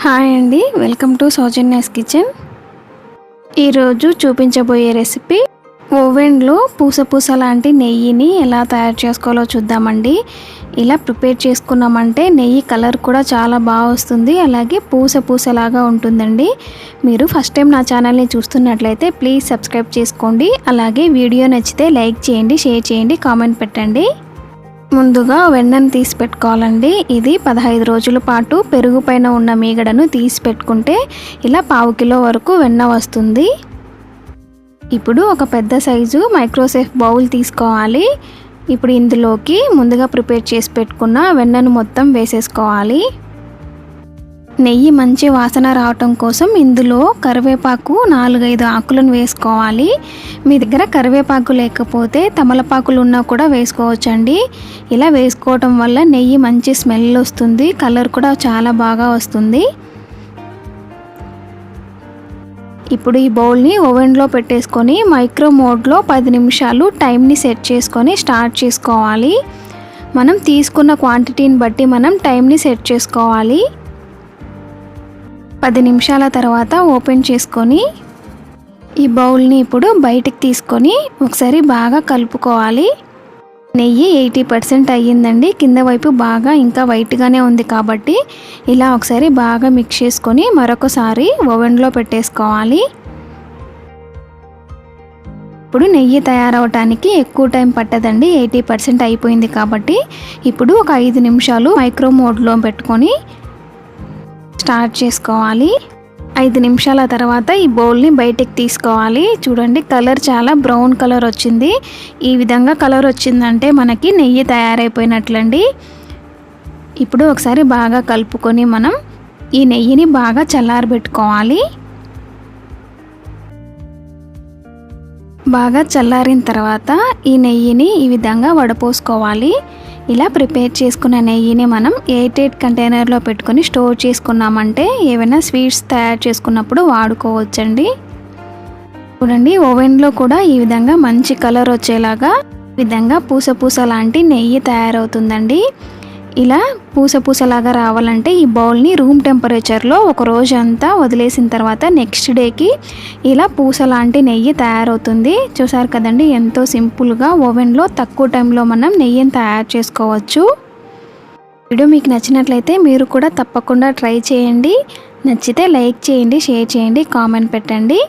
Hi అండి, welcome to Soujanya's kitchen. ఈరోజు చూపించబోయే రెసిపీ ఓవెన్లో పూస లాంటి నెయ్యిని ఎలా తయారు చేసుకోవాలో చూద్దామండి. ఇలా ప్రిపేర్ చేసుకున్నామంటే నెయ్యి కలర్ కూడా చాలా బాగా వస్తుంది, అలాగే పూసలాగా ఉంటుందండి. మీరు ఫస్ట్ టైం నా ఛానల్ని చూస్తున్నట్లయితే ప్లీజ్ సబ్స్క్రైబ్ చేసుకోండి. అలాగే వీడియో నచ్చితే లైక్ చేయండి, షేర్ చేయండి, కామెంట్ పెట్టండి. ముందుగా వెన్నను తీసి పెట్టుకోవాలండి. ఇది 15 రోజుల పాటు పెరుగు పైన ఉన్న మీగడను తీసి పెట్టుకుంటే ఇలా 1/2 కిలో వరకు వెన్న వస్తుంది. ఇప్పుడు ఒక పెద్ద సైజు మైక్రోసేఫ్ బౌల్ తీసుకోవాలి. ఇప్పుడు ఇందులోకి ముందుగా ప్రిపేర్ చేసి పెట్టుకున్న వెన్నను మొత్తం వేసేసుకోవాలి. నెయ్యి మంచి వాసన రావటం కోసం ఇందులో కరివేపాకు 4-5 ఆకులను వేసుకోవాలి. మీ దగ్గర కరివేపాకు లేకపోతే తమలపాకులు ఉన్నా కూడా వేసుకోవచ్చండి. ఇలా వేసుకోవటం వల్ల నెయ్యి మంచి స్మెల్ వస్తుంది, కలర్ కూడా చాలా బాగా వస్తుంది. ఇప్పుడు ఈ బౌల్ని ఓవెన్లో పెట్టేసుకొని మైక్రో మోడ్లో 10 నిమిషాలు టైంని సెట్ చేసుకొని స్టార్ట్ చేసుకోవాలి. మనం తీసుకున్న క్వాంటిటీని బట్టి మనం టైంని సెట్ చేసుకోవాలి. 10 నిమిషాల తర్వాత ఓపెన్ చేసుకొని ఈ బౌల్ని ఇప్పుడు బయటికి తీసుకొని ఒకసారి బాగా కలుపుకోవాలి. నెయ్యి 80% అయ్యిందండి. కింద వైపు బాగా ఇంకా వైట్గానే ఉంది కాబట్టి ఇలా ఒకసారి బాగా మిక్స్ చేసుకొని మరొకసారి ఓవెన్లో పెట్టేసుకోవాలి. ఇప్పుడు నెయ్యి తయారవటానికి ఎక్కువ టైం పట్టదండి, 80% అయిపోయింది కాబట్టి ఇప్పుడు ఒక 5 నిమిషాలు మైక్రో మోడ్లో పెట్టుకొని స్టార్ట్ చేసుకోవాలి. 5 నిమిషాల తర్వాత ఈ బౌల్ని బయటికి తీసుకోవాలి. చూడండి, కలర్ చాలా బ్రౌన్ కలర్ వచ్చింది. ఈ విధంగా కలర్ వచ్చిందంటే మనకి నెయ్యి తయారైపోయినట్లండి. ఇప్పుడు ఒకసారి బాగా కలుపుకొని మనం ఈ నెయ్యిని బాగా చల్లారబెట్టుకోవాలి. బాగా చల్లారిన తర్వాత ఈ నెయ్యిని ఈ విధంగా వడపోసుకోవాలి. ఇలా ప్రిపేర్ చేసుకున్న నెయ్యిని మనం ఎయిర్ కంటైనర్లో పెట్టుకొని స్టోర్ చేసుకున్నామంటే ఏవైనా స్వీట్స్ తయారు చేసుకున్నప్పుడు వాడుకోవచ్చండి. చూడండి, ఓవెన్లో కూడా ఈ విధంగా మంచి కలర్ వచ్చేలాగా విధంగా పూస లాంటి నెయ్యి తయారవుతుందండి. ఇలా పూసలాగా రావాలంటే ఈ బౌల్ని రూమ్ టెంపరేచర్లో ఒక రోజు అంతా వదిలేసిన తర్వాత నెక్స్ట్ డేకి ఇలా పూస లాంటి నెయ్యి తయారవుతుంది. చూసారు కదండి, ఎంతో సింపుల్గా ఓవెన్లో తక్కువ టైంలో మనం నెయ్యిని తయారు చేసుకోవచ్చు. వీడియో మీకు నచ్చినట్లయితే మీరు కూడా తప్పకుండా ట్రై చేయండి. నచ్చితే లైక్ చేయండి, షేర్ చేయండి, కామెంట్ పెట్టండి.